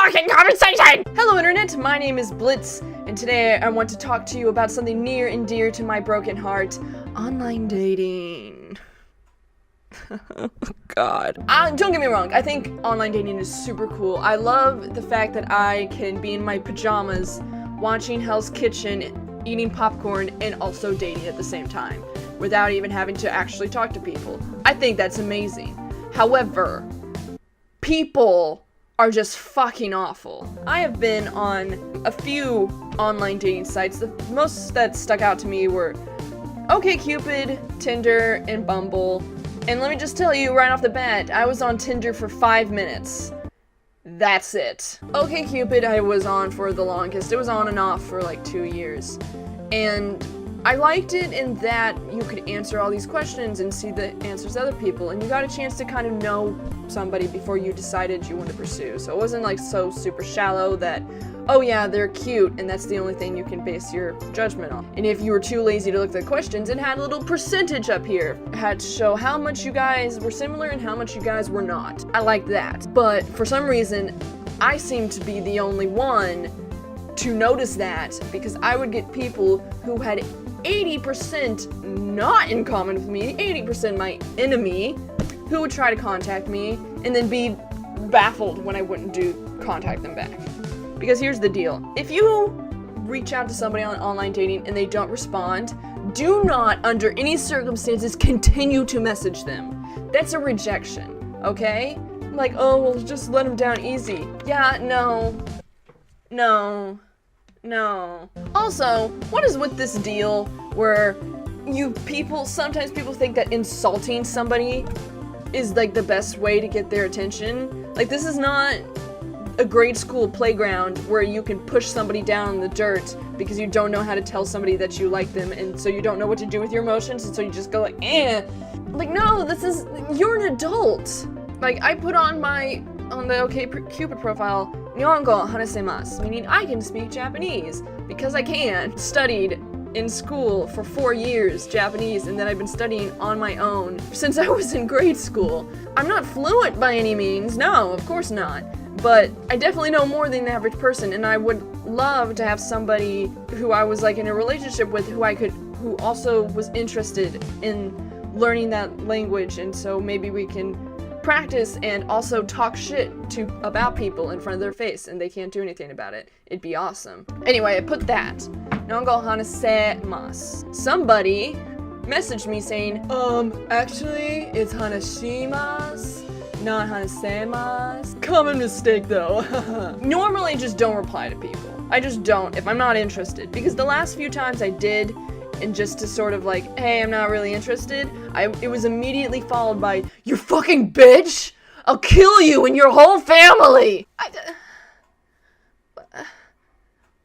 fucking conversation! Hello internet, my name is Blitz, and today I want to talk to you about something near and dear to my broken heart, online dating. God. Don't get me wrong, I think online dating is super cool. I love the fact that I can be in my pajamas, watching Hell's Kitchen, eating popcorn, and also dating at the same time, without even having to actually talk to people. I think that's amazing. However, people are just fucking awful. I have been on a few online dating sites. The most that stuck out to me were OkCupid, Tinder, and Bumble. And let me just tell you right off the bat, I was on Tinder for 5 minutes. That's it. OkCupid I was on for the longest. It was on and off for like 2 years. And I liked it in that you could answer all these questions and see the answers of other people, and you got a chance to kind of know somebody before you decided you wanted to pursue. So it wasn't like so super shallow that, oh yeah, they're cute, and that's the only thing you can base your judgment on. And if you were too lazy to look at the questions, it had a little percentage up here. It had to show how much you guys were similar and how much you guys were not. I liked that. But for some reason, I seemed to be the only one to notice that, because I would get people who had 80% not in common with me, 80% my enemy, who would try to contact me and then be baffled when I wouldn't contact them back. Because here's the deal. If you reach out to somebody on online dating and they don't respond, do not, under any circumstances, continue to message them. That's a rejection, okay? Like, oh, well, just let them down easy. Yeah, no. Also, what is with this deal where sometimes people think that insulting somebody is like the best way to get their attention? Like, this is not a grade school playground where you can push somebody down in the dirt because you don't know how to tell somebody that you like them, and so you don't know what to do with your emotions, and so you just go like, eh. Like, no, you're an adult. Like, I put on the OkCupid profile, Nihongo hanasemasu, meaning I can speak Japanese, because I can. Studied in school for 4 years Japanese, and then I've been studying on my own since I was in grade school. I'm not fluent by any means, no, of course not, but I definitely know more than the average person, and I would love to have somebody who I was like in a relationship with who also was interested in learning that language, and so maybe we can practice and also talk shit about people in front of their face, and they can't do anything about it. It'd be awesome. Anyway, I put that. Nihongo hanasemasu. Somebody messaged me saying, actually, it's hanashimasu, not hanasemasu. Common mistake though. Normally, just don't reply to people. I just don't if I'm not interested, because the last few times I did, and just to sort of like, hey, I'm not really interested, it was immediately followed by, you fucking bitch! I'll kill you and your whole family!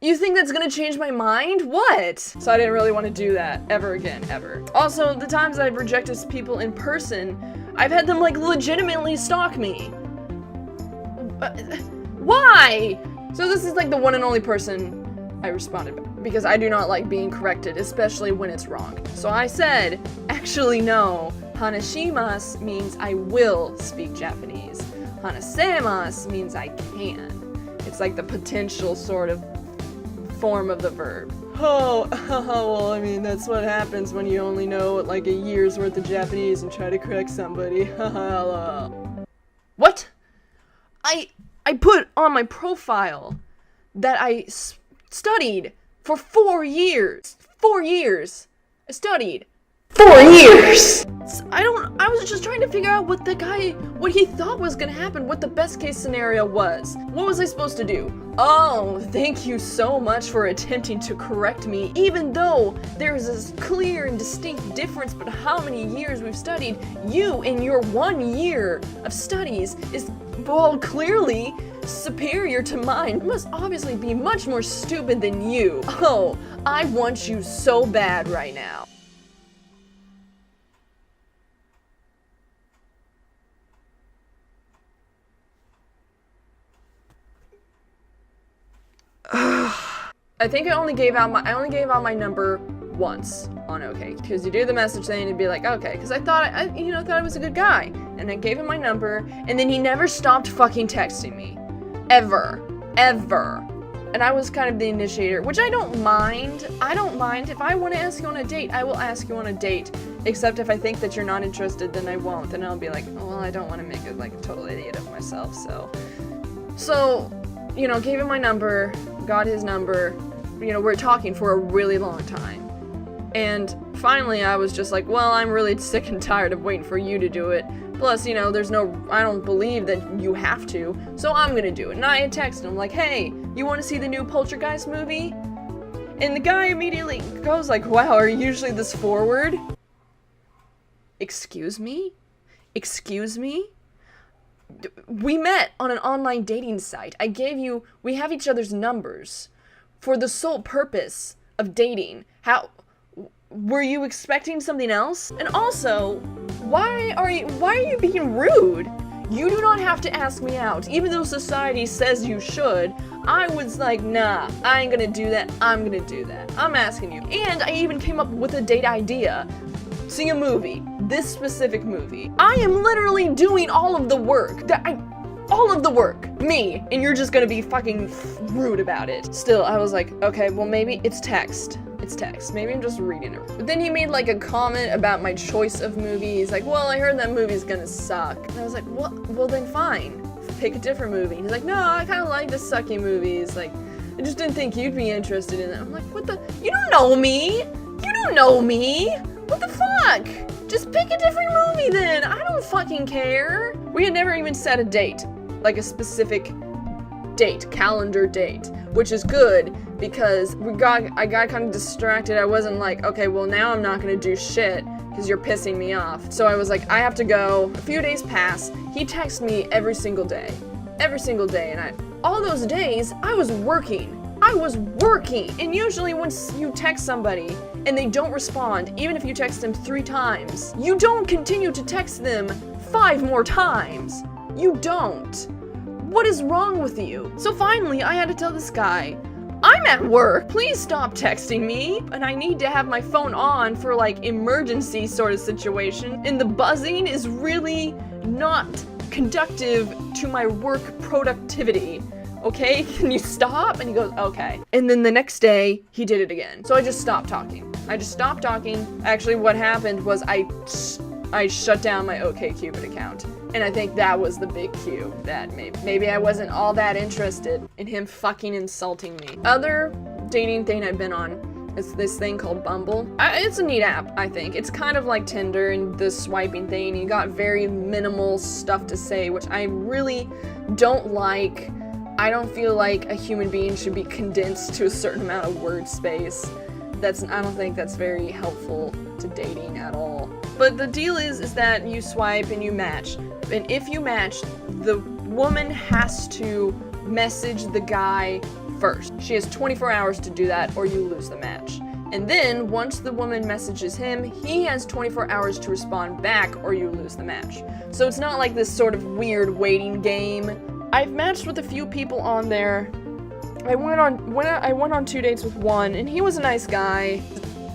You think that's gonna change my mind? What? So I didn't really want to do that ever again, ever. Also, the times I've rejected people in person, I've had them like legitimately stalk me. Why? So this is like the one and only person I responded back, because I do not like being corrected, especially when it's wrong. So I said, actually no, hanashimasu means I will speak Japanese. Hanasemasu means I can. It's like the potential sort of form of the verb. Oh, well, I mean, that's what happens when you only know like a year's worth of Japanese and try to correct somebody. What? I put on my profile that I studied for 4 years. 4 years. I studied 4 years. I was just trying to figure out what he thought was gonna happen, what the best case scenario was. What was I supposed to do? Oh, thank you so much for attempting to correct me, even though there is a clear and distinct difference but how many years we've studied. You, in your 1 year of studies, is, well, clearly superior to mine. I must obviously be much more stupid than you. Oh, I want you so bad right now. I think I only gave out my number once on OK, because you do the message thing and it'd be like, okay, because I thought I was a good guy, and I gave him my number, and then he never stopped fucking texting me, ever. ever. And I was kind of the initiator, which I don't mind. I don't mind. If I want to ask you on a date, I will ask you on a date. Except if I think that you're not interested, then I won't. And I'll be like, oh, well, I don't want to make like a total idiot of myself, So, you know, gave him my number, got his number. You know, we're talking for a really long time. And finally I was just like, well, I'm really sick and tired of waiting for you to do it. Plus, you know, I don't believe that you have to, so I'm gonna do it. And I had texted him like, hey, you wanna see the new Poltergeist movie? And the guy immediately goes like, wow, are you usually this forward? Excuse me? Excuse me? We met on an online dating site. We have each other's numbers for the sole purpose of dating. Were you expecting something else? And also, why are you being rude? You do not have to ask me out. Even though society says you should, I was like, nah, I ain't gonna do that. I'm gonna do that. I'm asking you. And I even came up with a date idea. See a movie. This specific movie. I am literally doing all of the work. All of the work. Me. And you're just gonna be fucking rude about it. Still, I was like, okay, well maybe it's text. It's text. Maybe I'm just reading it. But then he made like a comment about my choice of movies. Like, well, I heard that movie's gonna suck. And I was like, well then fine. Pick a different movie. And he's like, no, I kind of like the sucky movies. Like, I just didn't think you'd be interested in that. I'm like, what the? You don't know me. You don't know me. What the fuck? Just pick a different movie then. I don't fucking care. We had never even set a date. Like a specific date, calendar date, which is good because I got kind of distracted. I wasn't like, okay, well now I'm not gonna do shit because you're pissing me off. So I was like, I have to go. A few days pass. He texts me every single day, and all those days I was working. And usually once you text somebody and they don't respond, even if you text them 3 times, you don't continue to text them 5 more times. You don't. What is wrong with you? So finally, I had to tell this guy, I'm at work, please stop texting me, and I need to have my phone on for like emergency sort of situation, and the buzzing is really not conductive to my work productivity. Okay, can you stop? And he goes, okay. And then the next day, he did it again. So I just stopped talking. Actually, what happened was I shut down my OkCupid account. And I think that was the big cue that maybe I wasn't all that interested in him fucking insulting me. Other dating thing I've been on is this thing called Bumble. It's a neat app, I think. It's kind of like Tinder and the swiping thing. You got very minimal stuff to say, which I really don't like. I don't feel like a human being should be condensed to a certain amount of word space. I don't think that's very helpful to dating at all. But the deal is that you swipe and you match. And if you match, the woman has to message the guy first. She has 24 hours to do that or you lose the match. And then once the woman messages him, he has 24 hours to respond back or you lose the match. So it's not like this sort of weird waiting game. I've matched with a few people on there. I went on 2 dates with one, and he was a nice guy.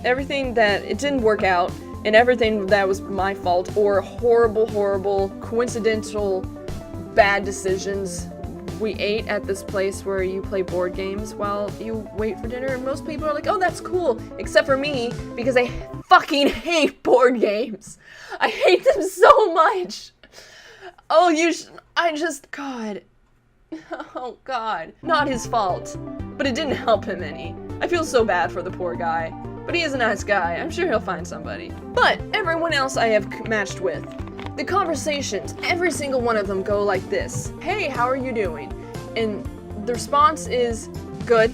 It didn't work out, and everything that was my fault, or horrible, coincidental, bad decisions. We ate at this place where you play board games while you wait for dinner, and most people are like, oh, that's cool, except for me, because I fucking hate board games. I hate them so much. Oh, God. Oh, God. Not his fault. But it didn't help him any. I feel so bad for the poor guy. But he is a nice guy. I'm sure he'll find somebody. But everyone else I have matched with, the conversations, every single one of them go like this. Hey, how are you doing? And the response is, good.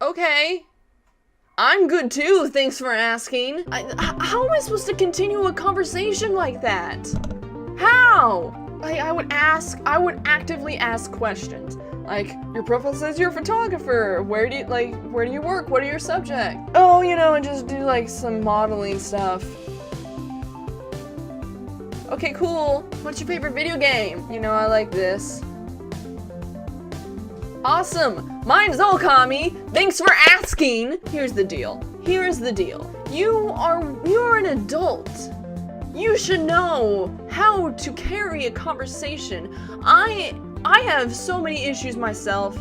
Okay. I'm good too, thanks for asking. How am I supposed to continue a conversation like that? How? I would actively ask questions. Like, your profile says you're a photographer. Where do you work? What are your subjects? Oh, I just do like some modeling stuff. Okay, cool. What's your favorite video game? I like this. Awesome! Mine's Okami! Thanks for asking! Here's the deal. You are an adult. You should know how to carry a conversation. I have so many issues myself.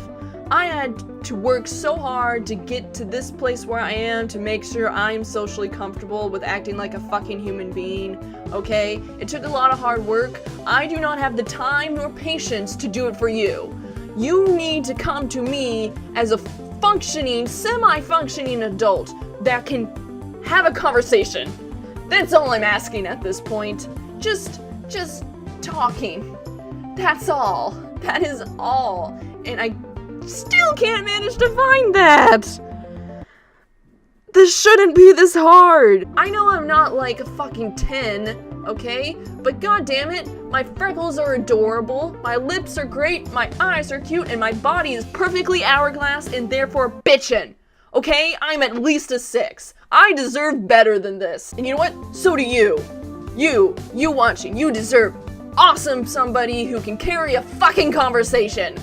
I had to work so hard to get to this place where I am to make sure I'm socially comfortable with acting like a fucking human being, okay? It took a lot of hard work. I do not have the time nor patience to do it for you. You need to come to me as a functioning, semi-functioning adult that can have a conversation. That's all I'm asking at this point. Just talking. That's all. That is all. And I still can't manage to find that. This shouldn't be this hard. I know I'm not like a fucking 10, okay? But goddammit, my freckles are adorable, my lips are great, my eyes are cute, and my body is perfectly hourglass and therefore bitchin'. Okay? I'm at least a 6. I deserve better than this. And you know what? So do you. You watching, you deserve awesome somebody who can carry a fucking conversation.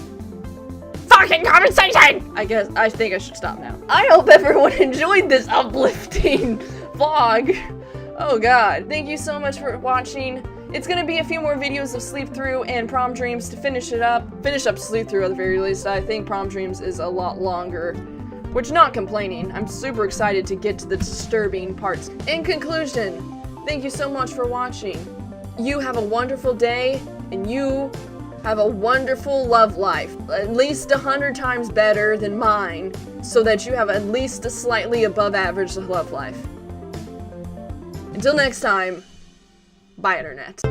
Fucking conversation! I think I should stop now. I hope everyone enjoyed this uplifting vlog. Oh god. Thank you so much for watching. It's gonna be a few more videos of Sleep Through and Prom Dreams to finish up Sleep Through at the very least. I think Prom Dreams is a lot longer, which not complaining. I'm super excited to get to the disturbing parts. In conclusion, thank you so much for watching. You have a wonderful day, and you have a wonderful love life, at least 100 times better than mine, so that you have at least a slightly above average love life. Until next time, bye internet.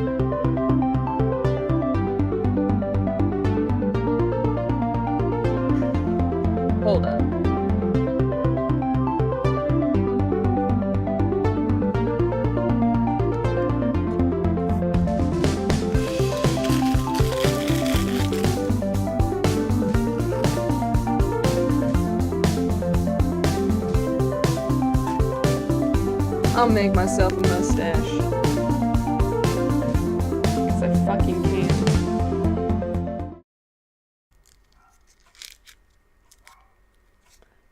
Hold up. I'll make myself a mustache. Because I fucking can.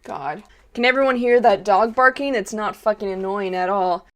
God. Can everyone hear that dog barking? It's not fucking annoying at all.